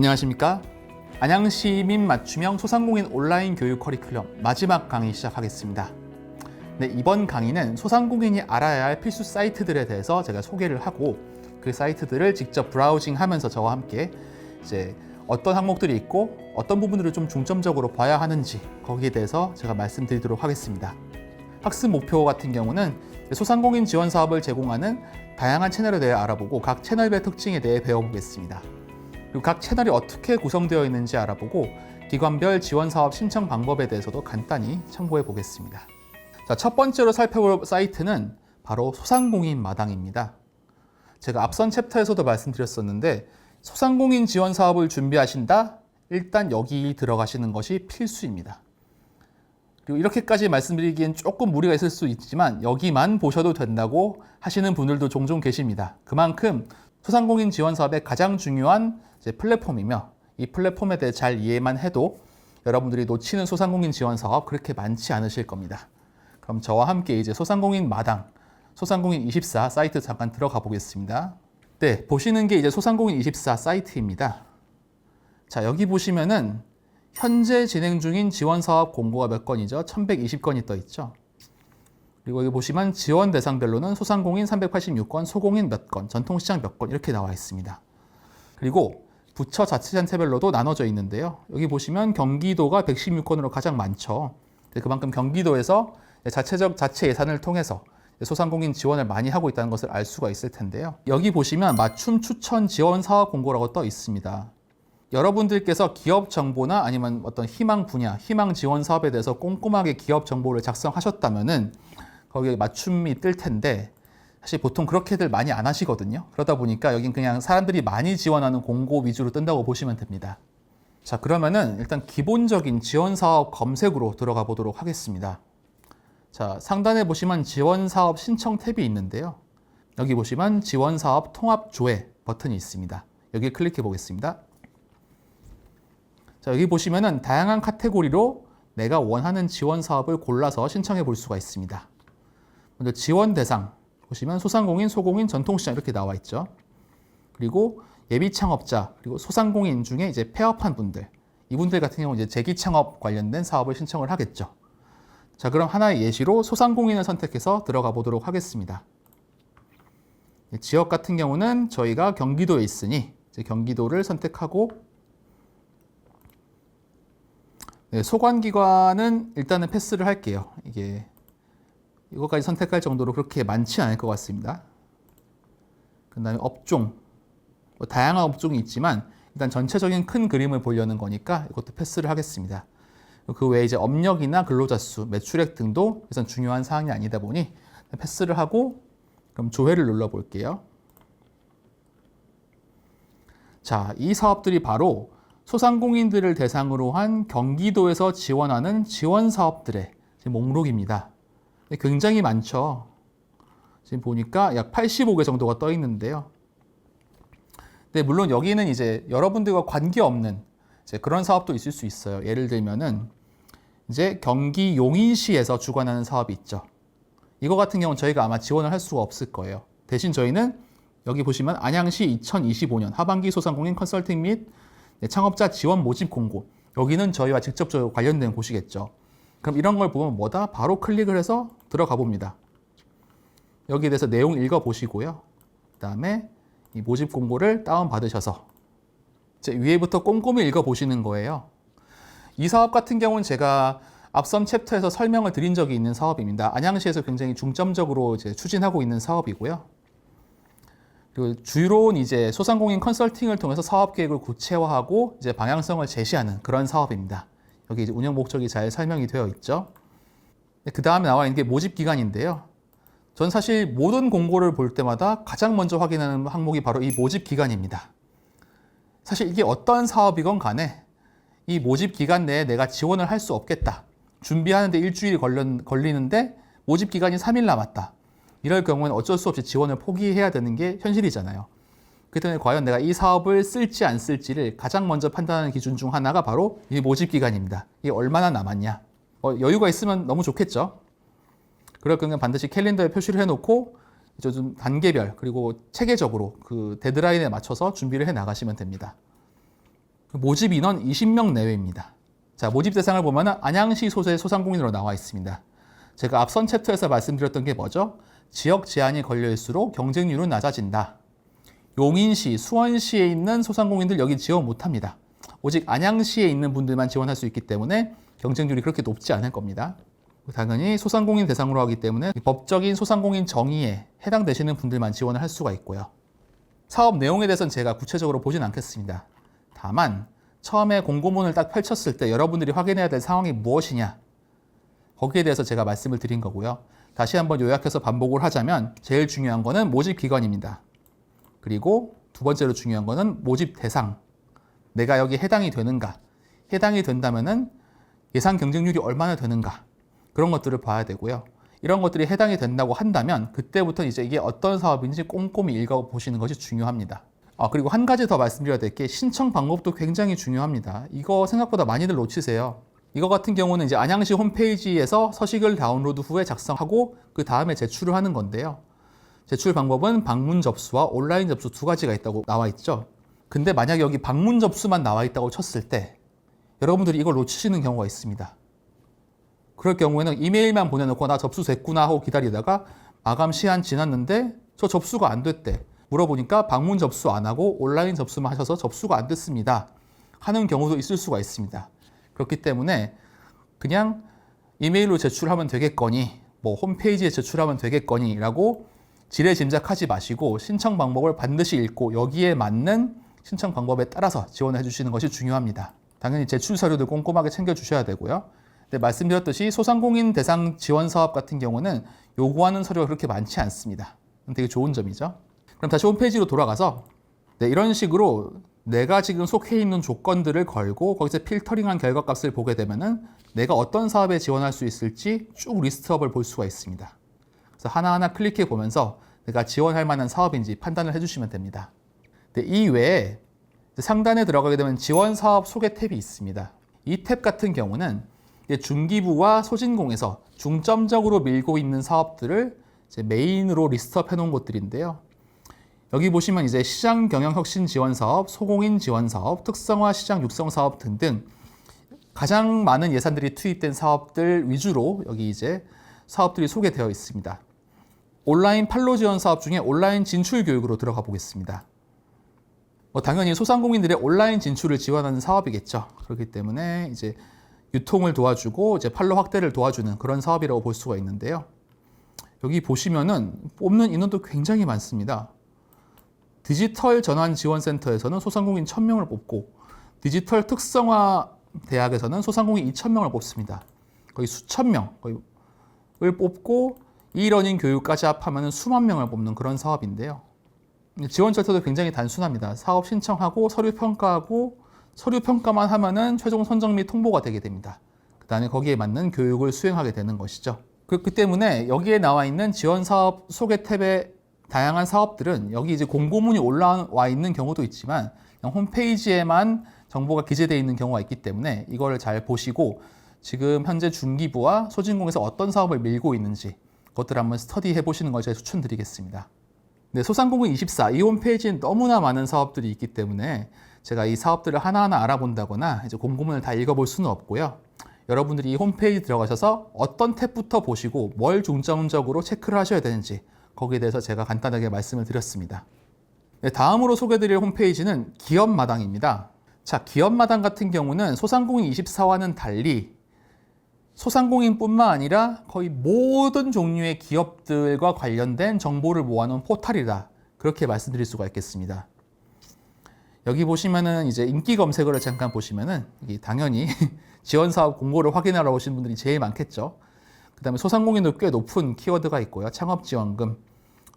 안녕하십니까? 안양시민 맞춤형 소상공인 온라인 교육 커리큘럼 마지막 강의 시작하겠습니다. 네, 이번 강의는 소상공인이 알아야 할 필수 사이트들에 대해서 제가 소개를 하고 그 사이트들을 직접 브라우징하면서 저와 함께 이제 어떤 항목들이 있고 어떤 부분들을 좀 중점적으로 봐야 하는지 거기에 대해서 제가 말씀드리도록 하겠습니다. 학습 목표 같은 경우는 소상공인 지원 사업을 제공하는 다양한 채널에 대해 알아보고 각 채널별 특징에 대해 배워보겠습니다. 그리고 각 채널이 어떻게 구성되어 있는지 알아보고 기관별 지원 사업 신청 방법에 대해서도 간단히 참고해 보겠습니다. 자, 첫 번째로 살펴볼 사이트는 바로 소상공인 마당입니다. 제가 앞선 챕터에서도 말씀드렸었는데 소상공인 지원 사업을 준비하신다? 일단 여기 들어가시는 것이 필수입니다. 그리고 이렇게까지 말씀드리기엔 조금 무리가 있을 수 있지만 여기만 보셔도 된다고 하시는 분들도 종종 계십니다. 그만큼 소상공인 지원 사업의 가장 중요한 플랫폼이며 이 플랫폼에 대해 잘 이해만 해도 여러분들이 놓치는 소상공인 지원 사업 그렇게 많지 않으실 겁니다. 그럼 저와 함께 이제 소상공인 마당, 소상공인 24 사이트 잠깐 들어가 보겠습니다. 네, 보시는 게 이제 소상공인 24 사이트입니다. 자, 여기 보시면은 현재 진행 중인 지원 사업 공고가 몇 건이죠? 1120건이 떠 있죠. 그리고 여기 보시면 지원 대상별로는 소상공인 386건, 소공인 몇 건, 전통시장 몇 건 이렇게 나와 있습니다. 그리고 부처 자치단체별로도 나눠져 있는데요. 여기 보시면 경기도가 116건으로 가장 많죠. 그만큼 경기도에서 자체 예산을 통해서 소상공인 지원을 많이 하고 있다는 것을 알 수가 있을 텐데요. 여기 보시면 맞춤 추천 지원 사업 공고라고 떠 있습니다. 여러분들께서 기업 정보나 아니면 어떤 희망 분야, 희망 지원 사업에 대해서 꼼꼼하게 기업 정보를 작성하셨다면은 거기에 맞춤이 뜰 텐데 사실 보통 그렇게들 많이 안 하시거든요. 그러다 보니까 여긴 그냥 사람들이 많이 지원하는 공고 위주로 뜬다고 보시면 됩니다. 자, 그러면은 일단 기본적인 지원 사업 검색으로 들어가 보도록 하겠습니다. 자, 상단에 보시면 지원 사업 신청 탭이 있는데요. 여기 보시면 지원 사업 통합 조회 버튼이 있습니다. 여기 클릭해 보겠습니다. 자, 여기 보시면은 다양한 카테고리로 내가 원하는 지원 사업을 골라서 신청해 볼 수가 있습니다. 먼저 지원 대상 보시면 소상공인, 소공인, 전통시장 이렇게 나와 있죠. 그리고 예비 창업자, 그리고 소상공인 중에 이제 폐업한 분들, 이분들 같은 경우는 이제 재기 창업 관련된 사업을 신청을 하겠죠. 자, 그럼 하나의 예시로 소상공인을 선택해서 들어가 보도록 하겠습니다. 지역 같은 경우는 저희가 경기도에 있으니 이제 경기도를 선택하고 소관기관은 일단은 패스를 할게요. 이거까지 선택할 정도로 그렇게 많지 않을 것 같습니다. 그 다음에 업종, 다양한 업종이 있지만 일단 전체적인 큰 그림을 보려는 거니까 이것도 패스를 하겠습니다. 그 외에 이제 업력이나 근로자 수, 매출액 등도 우선 중요한 사항이 아니다 보니 패스를 하고 그럼 조회를 눌러 볼게요. 자, 이 사업들이 바로 소상공인들을 대상으로 한 경기도에서 지원하는 지원 사업들의 목록입니다. 굉장히 많죠. 지금 보니까 약 85개 정도가 떠 있는데요. 근데 물론 여기는 이제 여러분들과 관계없는 이제 그런 사업도 있을 수 있어요. 예를 들면은 이제 경기 용인시에서 주관하는 사업이 있죠. 이거 같은 경우는 저희가 아마 지원을 할 수가 없을 거예요. 대신 저희는 여기 보시면 안양시 2025년 하반기 소상공인 컨설팅 및 창업자 지원 모집 공고, 여기는 저희와 직접적으로 관련된 곳이겠죠. 그럼 이런 걸 보면 뭐다? 바로 클릭을 해서 들어가 봅니다. 여기에 대해서 내용 읽어보시고요. 그 다음에 이 모집 공고를 다운받으셔서 이제 위에부터 꼼꼼히 읽어보시는 거예요. 이 사업 같은 경우는 제가 앞선 챕터에서 설명을 드린 적이 있는 사업입니다. 안양시에서 굉장히 중점적으로 이제 추진하고 있는 사업이고요. 그리고 주로는 이제 소상공인 컨설팅을 통해서 사업 계획을 구체화하고 이제 방향성을 제시하는 그런 사업입니다. 여기 이제 운영 목적이 잘 설명이 되어 있죠. 그 다음에 나와 있는 게 모집 기간인데요. 전 사실 모든 공고를 볼 때마다 가장 먼저 확인하는 항목이 바로 이 모집 기간입니다. 사실 이게 어떤 사업이건 간에 이 모집 기간 내에 내가 지원을 할 수 없겠다. 준비하는데 일주일이 걸리는데 모집 기간이 3일 남았다. 이럴 경우에는 어쩔 수 없이 지원을 포기해야 되는 게 현실이잖아요. 그렇기 때문에 과연 내가 이 사업을 쓸지 안 쓸지를 가장 먼저 판단하는 기준 중 하나가 바로 이 모집 기간입니다. 이게 얼마나 남았냐. 여유가 있으면 너무 좋겠죠. 그럴 경우는 반드시 캘린더에 표시를 해놓고 좀 단계별 그리고 체계적으로 그 데드라인에 맞춰서 준비를 해 나가시면 됩니다. 모집 인원 20명 내외입니다. 자, 모집 대상을 보면 안양시 소재 소상공인으로 나와 있습니다. 제가 앞선 챕터에서 말씀드렸던 게 뭐죠? 지역 제한이 걸려있을수록 경쟁률은 낮아진다. 용인시, 수원시에 있는 소상공인들 여기 지원 못합니다. 오직 안양시에 있는 분들만 지원할 수 있기 때문에 경쟁률이 그렇게 높지 않을 겁니다. 당연히 소상공인 대상으로 하기 때문에 법적인 소상공인 정의에 해당되시는 분들만 지원을 할 수가 있고요. 사업 내용에 대해서는 제가 구체적으로 보진 않겠습니다. 다만 처음에 공고문을 딱 펼쳤을 때 여러분들이 확인해야 될 상황이 무엇이냐, 거기에 대해서 제가 말씀을 드린 거고요. 다시 한번 요약해서 반복을 하자면 제일 중요한 거는 모집 기관입니다. 그리고 두 번째로 중요한 거는 모집 대상. 내가 여기 해당이 되는가? 해당이 된다면은 예상 경쟁률이 얼마나 되는가? 그런 것들을 봐야 되고요. 이런 것들이 해당이 된다고 한다면 그때부터 이제 이게 어떤 사업인지 꼼꼼히 읽어보시는 것이 중요합니다. 그리고 한 가지 더 말씀드려야 될 게 신청 방법도 굉장히 중요합니다. 이거 생각보다 많이들 놓치세요. 이거 같은 경우는 이제 안양시 홈페이지에서 서식을 다운로드 후에 작성하고 그 다음에 제출을 하는 건데요. 제출 방법은 방문 접수와 온라인 접수 두 가지가 있다고 나와 있죠. 근데 만약에 여기 방문 접수만 나와 있다고 쳤을 때 여러분들이 이걸 놓치시는 경우가 있습니다. 그럴 경우에는 이메일만 보내놓고 나 접수됐구나 하고 기다리다가 마감 시한 지났는데 저 접수가 안 됐대. 물어보니까 방문 접수 안 하고 온라인 접수만 하셔서 접수가 안 됐습니다 하는 경우도 있을 수가 있습니다. 그렇기 때문에 그냥 이메일로 제출하면 되겠거니, 뭐 홈페이지에 제출하면 되겠거니 라고 지레짐작하지 마시고 신청 방법을 반드시 읽고 여기에 맞는 신청 방법에 따라서 지원해 주시는 것이 중요합니다. 당연히 제출 서류도 꼼꼼하게 챙겨 주셔야 되고요. 근데 말씀드렸듯이 소상공인 대상 지원 사업 같은 경우는 요구하는 서류가 그렇게 많지 않습니다. 되게 좋은 점이죠. 그럼 다시 홈페이지로 돌아가서 이런 식으로 내가 지금 속해 있는 조건들을 걸고 거기서 필터링한 결과값을 보게 되면은 내가 어떤 사업에 지원할 수 있을지 쭉 리스트업을 볼 수가 있습니다. 그래서 하나하나 클릭해 보면서 내가 지원할 만한 사업인지 판단을 해주시면 됩니다. 이 외에 상단에 들어가게 되면 지원 사업 소개 탭이 있습니다. 이 탭 같은 경우는 중기부와 소진공에서 중점적으로 밀고 있는 사업들을 이제 메인으로 리스트업 해놓은 곳들인데요. 여기 보시면 이제 시장 경영 혁신 지원 사업, 소공인 지원 사업, 특성화 시장 육성 사업 등등 가장 많은 예산들이 투입된 사업들 위주로 여기 이제 사업들이 소개되어 있습니다. 온라인 판로 지원 사업 중에 온라인 진출 교육으로 들어가 보겠습니다. 당연히 소상공인들의 온라인 진출을 지원하는 사업이겠죠. 그렇기 때문에 이제 유통을 도와주고 이제 판로 확대를 도와주는 그런 사업이라고 볼 수가 있는데요. 여기 보시면은 뽑는 인원도 굉장히 많습니다. 디지털 전환 지원센터에서는 소상공인 1000명을 뽑고 디지털 특성화 대학에서는 소상공인 2000명을 뽑습니다. 거의 수천 명을 뽑고 이러닝 교육까지 합하면 수만 명을 뽑는 그런 사업인데요. 지원 절차도 굉장히 단순합니다. 사업 신청하고 서류 평가하고 서류 평가만 하면은 최종 선정 및 통보가 되게 됩니다. 그 다음에 거기에 맞는 교육을 수행하게 되는 것이죠. 그렇기 때문에 여기에 나와 있는 지원 사업 소개 탭의 다양한 사업들은 여기 이제 공고문이 올라와 있는 경우도 있지만 홈페이지에만 정보가 기재되어 있는 경우가 있기 때문에 이걸 잘 보시고 지금 현재 중기부와 소진공에서 어떤 사업을 밀고 있는지 그것들을 한번 스터디해 보시는 걸 제가 추천드리겠습니다. 네, 소상공인 24 이 홈페이지엔 너무나 많은 사업들이 있기 때문에 제가 이 사업들을 하나하나 알아본다거나 이제 공고문을 다 읽어볼 수는 없고요. 여러분들이 이 홈페이지 들어가셔서 어떤 탭부터 보시고 뭘 중점적으로 체크를 하셔야 되는지 거기에 대해서 제가 간단하게 말씀을 드렸습니다. 네, 다음으로 소개드릴 홈페이지는 기업마당입니다. 자, 기업마당 같은 경우는 소상공인 24와는 달리 소상공인뿐만 아니라 거의 모든 종류의 기업들과 관련된 정보를 모아놓은 포털이다. 그렇게 말씀드릴 수가 있겠습니다. 여기 보시면은 이제 인기 검색어를 잠깐 보시면은 당연히 지원 사업 공고를 확인하러 오신 분들이 제일 많겠죠. 그다음에 소상공인도 꽤 높은 키워드가 있고요. 창업지원금,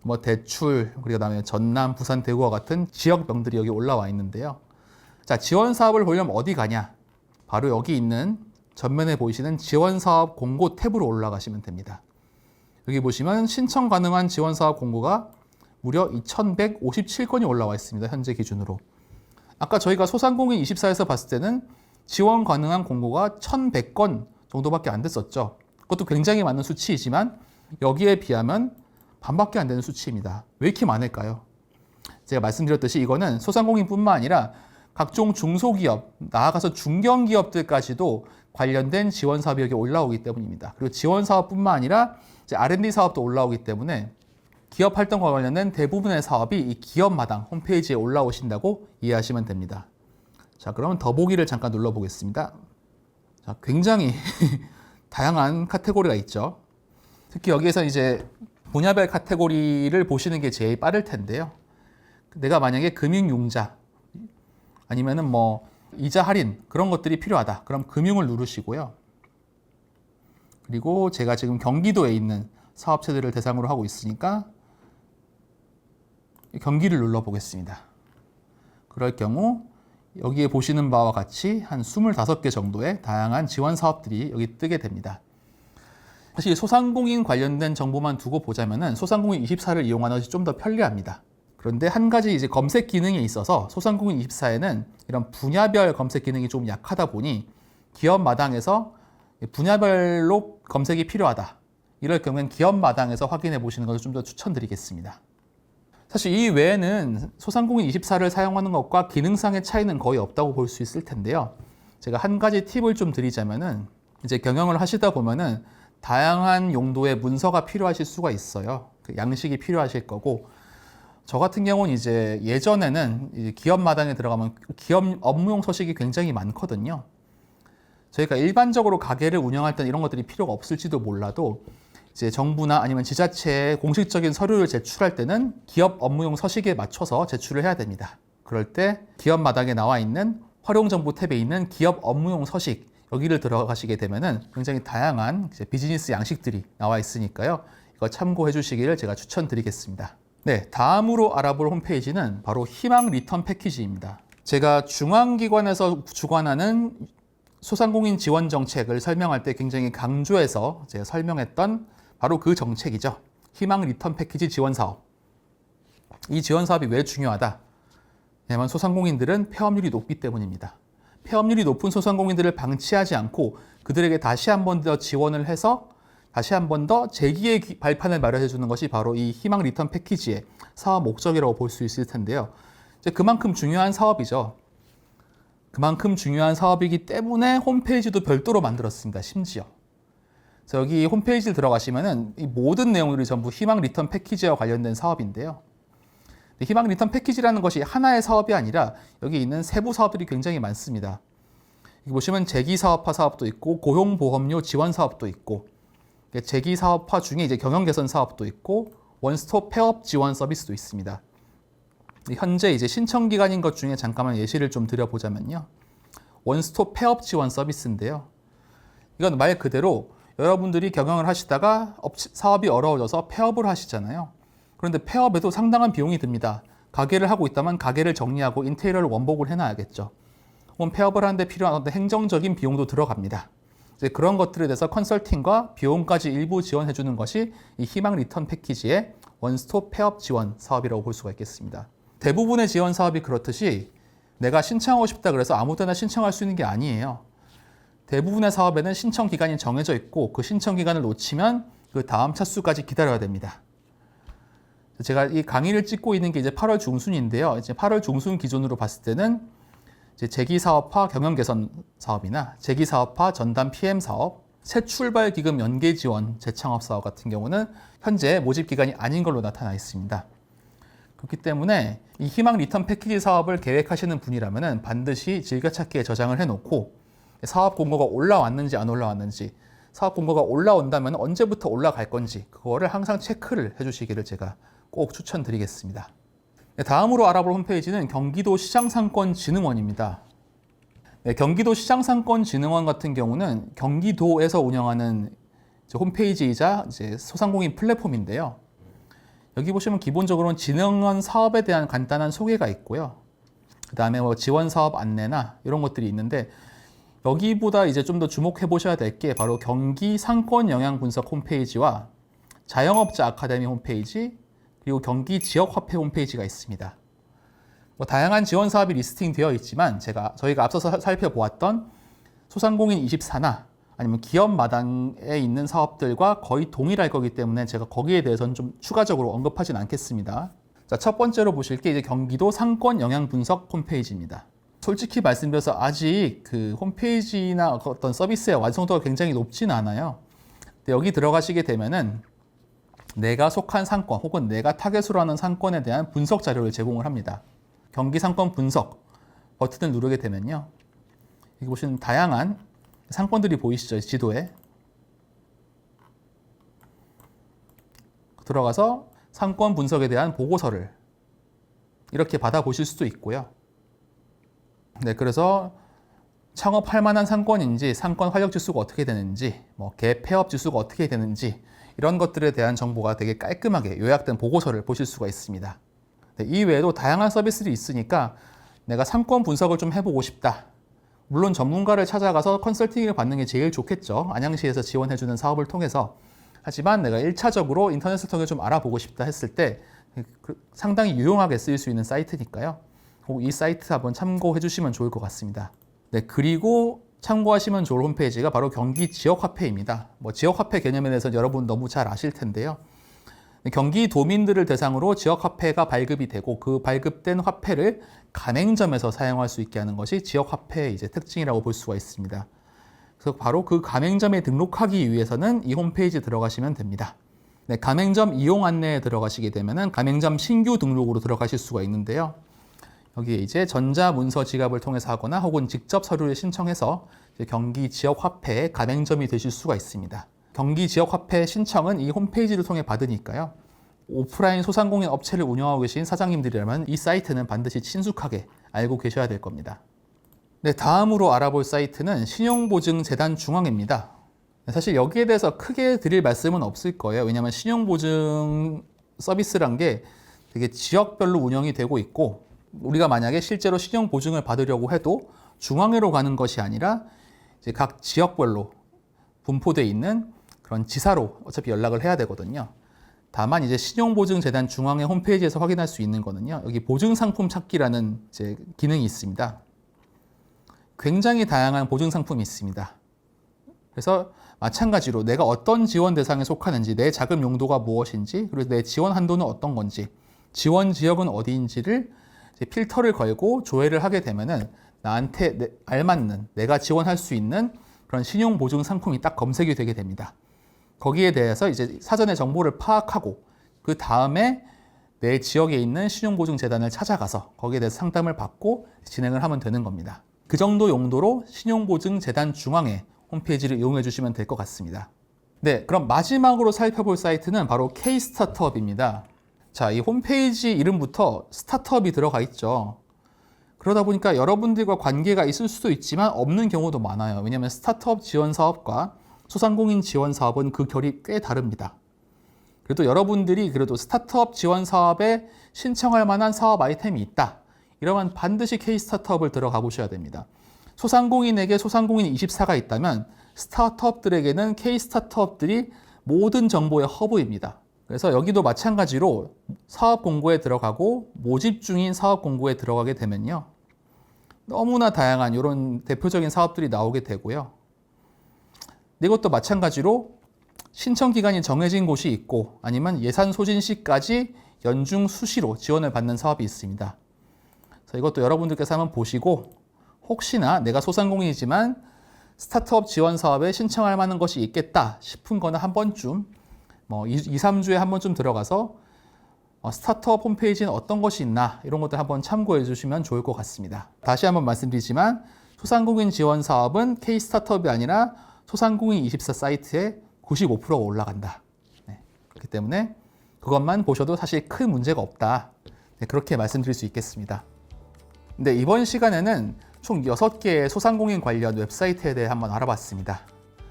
뭐 대출, 그리고 그다음에 전남, 부산, 대구와 같은 지역명들이 여기 올라와 있는데요. 자, 지원 사업을 보려면 어디 가냐? 바로 여기 있는 전면에 보이시는 지원 사업 공고 탭으로 올라가시면 됩니다. 여기 보시면 신청 가능한 지원 사업 공고가 무려 2157건이 올라와 있습니다. 현재 기준으로. 아까 저희가 소상공인 24에서 봤을 때는 지원 가능한 공고가 1100건 정도밖에 안 됐었죠. 그것도 굉장히 많은 수치이지만 여기에 비하면 반밖에 안 되는 수치입니다. 왜 이렇게 많을까요? 제가 말씀드렸듯이 이거는 소상공인뿐만 아니라 각종 중소기업, 나아가서 중견기업들까지도 관련된 지원 사업이 여기 올라오기 때문입니다. 그리고 지원 사업뿐만 아니라 이제 R&D 사업도 올라오기 때문에 기업 활동과 관련된 대부분의 사업이 이 기업마당 홈페이지에 올라오신다고 이해하시면 됩니다. 자, 그러면 더보기를 잠깐 눌러보겠습니다. 자, 굉장히 다양한 카테고리가 있죠. 특히 여기에서 이제 분야별 카테고리를 보시는 게 제일 빠를 텐데요. 내가 만약에 금융융자 아니면은 뭐 이자 할인 그런 것들이 필요하다. 그럼 금융을 누르시고요. 그리고 제가 지금 경기도에 있는 사업체들을 대상으로 하고 있으니까 경기를 눌러보겠습니다. 그럴 경우 여기에 보시는 바와 같이 한 25개 정도의 다양한 지원 사업들이 여기 뜨게 됩니다. 사실 소상공인 관련된 정보만 두고 보자면은 소상공인 24를 이용하는 것이 좀 더 편리합니다. 그런데 한 가지 이제 검색 기능에 있어서 소상공인 24에는 이런 분야별 검색 기능이 좀 약하다 보니 기업 마당에서 분야별로 검색이 필요하다. 이럴 경우엔 기업 마당에서 확인해 보시는 것을 좀 더 추천드리겠습니다. 사실 이 외에는 소상공인 24를 사용하는 것과 기능상의 차이는 거의 없다고 볼 수 있을 텐데요. 제가 한 가지 팁을 좀 드리자면은 이제 경영을 하시다 보면은 다양한 용도의 문서가 필요하실 수가 있어요. 그 양식이 필요하실 거고, 저 같은 경우는 이제 예전에는 이제 기업 마당에 들어가면 기업 업무용 서식이 굉장히 많거든요. 저희가 일반적으로 가게를 운영할 때는 이런 것들이 필요가 없을지도 몰라도 이제 정부나 아니면 지자체에 공식적인 서류를 제출할 때는 기업 업무용 서식에 맞춰서 제출을 해야 됩니다. 그럴 때 기업 마당에 나와 있는 활용정보 탭에 있는 기업 업무용 서식, 여기를 들어가시게 되면은 굉장히 다양한 이제 비즈니스 양식들이 나와 있으니까요. 이거 참고해 주시기를 제가 추천드리겠습니다. 네, 다음으로 알아볼 홈페이지는 바로 희망 리턴 패키지입니다. 제가 중앙기관에서 주관하는 소상공인 지원 정책을 설명할 때 굉장히 강조해서 제가 설명했던 바로 그 정책이죠. 희망 리턴 패키지 지원 사업. 이 지원 사업이 왜 중요하다? 왜냐하면 소상공인들은 폐업률이 높기 때문입니다. 폐업률이 높은 소상공인들을 방치하지 않고 그들에게 다시 한 번 더 지원을 해서 다시 한 번 더 재기의 발판을 마련해 주는 것이 바로 이 희망 리턴 패키지의 사업 목적이라고 볼 수 있을 텐데요. 이제 그만큼 중요한 사업이죠. 그만큼 중요한 사업이기 때문에 홈페이지도 별도로 만들었습니다. 심지어. 그래서 여기 홈페이지를 들어가시면은 이 모든 내용들이 전부 희망 리턴 패키지와 관련된 사업인데요. 희망 리턴 패키지라는 것이 하나의 사업이 아니라 여기 있는 세부 사업들이 굉장히 많습니다. 여기 보시면 재기사업화 사업도 있고 고용보험료 지원 사업도 있고 재기사업화 중에 이제 경영개선 사업도 있고 원스톱 폐업 지원 서비스도 있습니다. 현재 이제 신청 기간인 것 중에 잠깐만 예시를 좀 드려보자면요. 원스톱 폐업 지원 서비스인데요. 이건 말 그대로 여러분들이 경영을 하시다가 사업이 어려워져서 폐업을 하시잖아요. 그런데 폐업에도 상당한 비용이 듭니다. 가게를 하고 있다면 가게를 정리하고 인테리어를 원복을 해놔야겠죠. 혹은 폐업을 하는데 필요한 어떤 행정적인 비용도 들어갑니다. 이제 그런 것들에 대해서 컨설팅과 비용까지 일부 지원해주는 것이 이 희망 리턴 패키지의 원스톱 폐업 지원 사업이라고 볼 수가 있겠습니다. 대부분의 지원 사업이 그렇듯이 내가 신청하고 싶다 그래서 아무 때나 신청할 수 있는 게 아니에요. 대부분의 사업에는 신청 기간이 정해져 있고 그 신청 기간을 놓치면 그 다음 차수까지 기다려야 됩니다. 제가 이 강의를 찍고 있는 게 이제 8월 중순인데요. 이제 8월 중순 기준으로 봤을 때는 이제 재기사업화 경영개선 사업이나 재기사업화 전담 PM 사업, 새출발 기금 연계 지원 재창업 사업 같은 경우는 현재 모집 기간이 아닌 걸로 나타나 있습니다. 그렇기 때문에 이 희망 리턴 패키지 사업을 계획하시는 분이라면 반드시 즐겨찾기에 저장을 해놓고 사업 공고가 올라왔는지 안 올라왔는지, 사업 공고가 올라온다면 언제부터 올라갈 건지 그거를 항상 체크를 해주시기를 제가 꼭 추천드리겠습니다. 다음으로 알아볼 홈페이지는 경기도 시장상권진흥원입니다. 네, 경기도 시장상권진흥원 같은 경우는 경기도에서 운영하는 홈페이지이자 이제 소상공인 플랫폼인데요. 여기 보시면 기본적으로는 진흥원 사업에 대한 간단한 소개가 있고요. 그 다음에 뭐 지원 사업 안내나 이런 것들이 있는데 여기보다 이제 좀 더 주목해 보셔야 될 게 바로 경기 상권 영향 분석 홈페이지와 자영업자 아카데미 홈페이지 그리고 경기 지역화폐 홈페이지가 있습니다. 뭐 다양한 지원 사업이 리스팅되어 있지만 저희가 앞서서 살펴보았던 소상공인 24나 아니면 기업 마당에 있는 사업들과 거의 동일할 거기 때문에 제가 거기에 대해서는 좀 추가적으로 언급하진 않겠습니다. 자, 첫 번째로 보실 게 이제 경기도 상권 영향 분석 홈페이지입니다. 솔직히 말씀드려서 아직 그 홈페이지나 어떤 서비스의 완성도가 굉장히 높진 않아요. 근데 여기 들어가시게 되면은 내가 속한 상권 혹은 내가 타겟으로 하는 상권에 대한 분석 자료를 제공을 합니다. 경기 상권 분석 버튼을 누르게 되면요. 여기 보시는 다양한 상권들이 보이시죠? 지도에. 들어가서 상권 분석에 대한 보고서를 이렇게 받아보실 수도 있고요. 네, 그래서 창업할 만한 상권인지, 상권 활력 지수가 어떻게 되는지, 갭 폐업 지수가 어떻게 되는지 이런 것들에 대한 정보가 되게 깔끔하게 요약된 보고서를 보실 수가 있습니다. 네, 이 외에도 다양한 서비스들이 있으니까 내가 상권 분석을 좀 해보고 싶다. 물론 전문가를 찾아가서 컨설팅을 받는 게 제일 좋겠죠. 안양시에서 지원해주는 사업을 통해서. 하지만 내가 1차적으로 인터넷을 통해 좀 알아보고 싶다 했을 때 상당히 유용하게 쓰일 수 있는 사이트니까요. 꼭 이 사이트 한번 참고해 주시면 좋을 것 같습니다. 네, 그리고 참고하시면 좋을 홈페이지가 바로 경기 지역화폐입니다. 지역화폐 개념에 대해서 여러분 너무 잘 아실 텐데요. 경기 도민들을 대상으로 지역화폐가 발급이 되고 그 발급된 화폐를 가맹점에서 사용할 수 있게 하는 것이 지역화폐의 이제 특징이라고 볼 수가 있습니다. 그래서 바로 그 가맹점에 등록하기 위해서는 이 홈페이지에 들어가시면 됩니다. 네, 가맹점 이용 안내에 들어가시게 되면은 가맹점 신규 등록으로 들어가실 수가 있는데요. 여기에 이제 전자문서 지갑을 통해서 하거나 혹은 직접 서류를 신청해서 경기 지역화폐의 가맹점이 되실 수가 있습니다. 경기 지역화폐 신청은 이 홈페이지를 통해 받으니까요. 오프라인 소상공인 업체를 운영하고 계신 사장님들이라면 이 사이트는 반드시 친숙하게 알고 계셔야 될 겁니다. 네, 다음으로 알아볼 사이트는 신용보증재단 중앙입니다. 사실 여기에 대해서 크게 드릴 말씀은 없을 거예요. 왜냐하면 신용보증 서비스란 게 되게 지역별로 운영이 되고 있고 우리가 만약에 실제로 신용보증을 받으려고 해도 중앙회로 가는 것이 아니라 이제 각 지역별로 분포되어 있는 그런 지사로 어차피 연락을 해야 되거든요. 다만 이제 신용보증재단 중앙회 홈페이지에서 확인할 수 있는 거는요. 여기 보증상품 찾기라는 이제 기능이 있습니다. 굉장히 다양한 보증상품이 있습니다. 그래서 마찬가지로 내가 어떤 지원 대상에 속하는지, 내 자금 용도가 무엇인지, 그리고 내 지원 한도는 어떤 건지, 지원 지역은 어디인지를 필터를 걸고 조회를 하게 되면은 나한테 알맞는, 내가 지원할 수 있는 그런 신용보증 상품이 딱 검색이 되게 됩니다. 거기에 대해서 이제 사전에 정보를 파악하고 그 다음에 내 지역에 있는 신용보증재단을 찾아가서 거기에 대해서 상담을 받고 진행을 하면 되는 겁니다. 그 정도 용도로 신용보증재단 중앙회 홈페이지를 이용해 주시면 될 것 같습니다. 네, 그럼 마지막으로 살펴볼 사이트는 바로 K-스타트업입니다. 자, 이 홈페이지 이름부터 스타트업이 들어가 있죠. 그러다 보니까 여러분들과 관계가 있을 수도 있지만 없는 경우도 많아요. 왜냐하면 스타트업 지원 사업과 소상공인 지원 사업은 그 결이 꽤 다릅니다. 그래도 여러분들이 그래도 스타트업 지원 사업에 신청할 만한 사업 아이템이 있다. 이러면 반드시 K-스타트업을 들어가 보셔야 됩니다. 소상공인에게 소상공인 24가 있다면 스타트업들에게는 K-스타트업들이 모든 정보의 허브입니다. 그래서 여기도 마찬가지로 사업 공고에 들어가고 모집 중인 사업 공고에 들어가게 되면요. 너무나 다양한 이런 대표적인 사업들이 나오게 되고요. 이것도 마찬가지로 신청 기간이 정해진 곳이 있고 아니면 예산 소진 시까지 연중 수시로 지원을 받는 사업이 있습니다. 그래서 이것도 여러분들께서 한번 보시고 혹시나 내가 소상공인이지만 스타트업 지원 사업에 신청할 만한 것이 있겠다 싶은 거는 한 번쯤 2, 3주에 한 번쯤 들어가서 스타트업 홈페이지는 어떤 것이 있나 이런 것들 한번 참고해 주시면 좋을 것 같습니다. 다시 한번 말씀드리지만 소상공인 지원 사업은 K-스타트업이 아니라 소상공인 24 사이트에 95%가 올라간다. 네, 그렇기 때문에 그것만 보셔도 사실 큰 문제가 없다. 네, 그렇게 말씀드릴 수 있겠습니다. 네, 이번 시간에는 총 6개의 소상공인 관련 웹사이트에 대해 한번 알아봤습니다.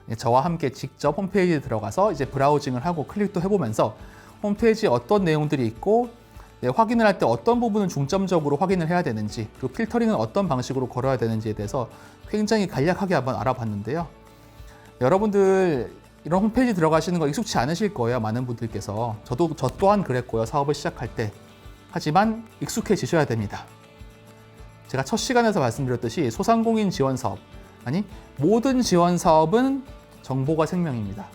네, 저와 함께 직접 홈페이지에 들어가서 이제 브라우징을 하고 클릭도 해보면서 홈페이지에 어떤 내용들이 있고 네, 확인을 할 때 어떤 부분을 중점적으로 확인을 해야 되는지 그 필터링은 어떤 방식으로 걸어야 되는지에 대해서 굉장히 간략하게 한번 알아봤는데요. 여러분들 이런 홈페이지 들어가시는 거 익숙치 않으실 거예요. 많은 분들께서. 저 또한 그랬고요. 사업을 시작할 때. 하지만 익숙해지셔야 됩니다. 제가 첫 시간에서 말씀드렸듯이 소상공인 지원 사업, 아니 모든 지원 사업은 정보가 생명입니다.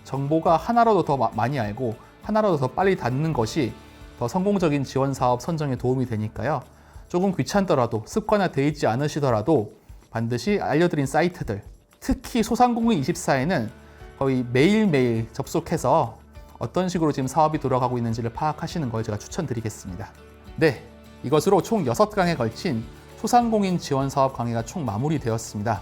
정보가 하나라도 더 많이 알고 하나라도 더 빨리 닿는 것이 더 성공적인 지원 사업 선정에 도움이 되니까요. 조금 귀찮더라도 습관화되어 있지 않으시더라도 반드시 알려드린 사이트들, 특히 소상공인24에는 거의 매일매일 접속해서 어떤 식으로 지금 사업이 돌아가고 있는지를 파악하시는 걸 제가 추천드리겠습니다. 네, 이것으로 총 6강에 걸친 소상공인 지원 사업 강의가 총 마무리되었습니다.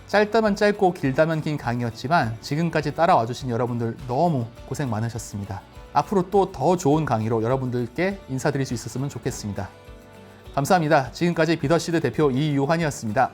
짧다면 짧고 길다면 긴 강의였지만 지금까지 따라와 주신 여러분들 너무 고생 많으셨습니다. 앞으로 또 더 좋은 강의로 여러분들께 인사드릴 수 있었으면 좋겠습니다. 감사합니다. 지금까지 비더시드 대표 이유환이었습니다.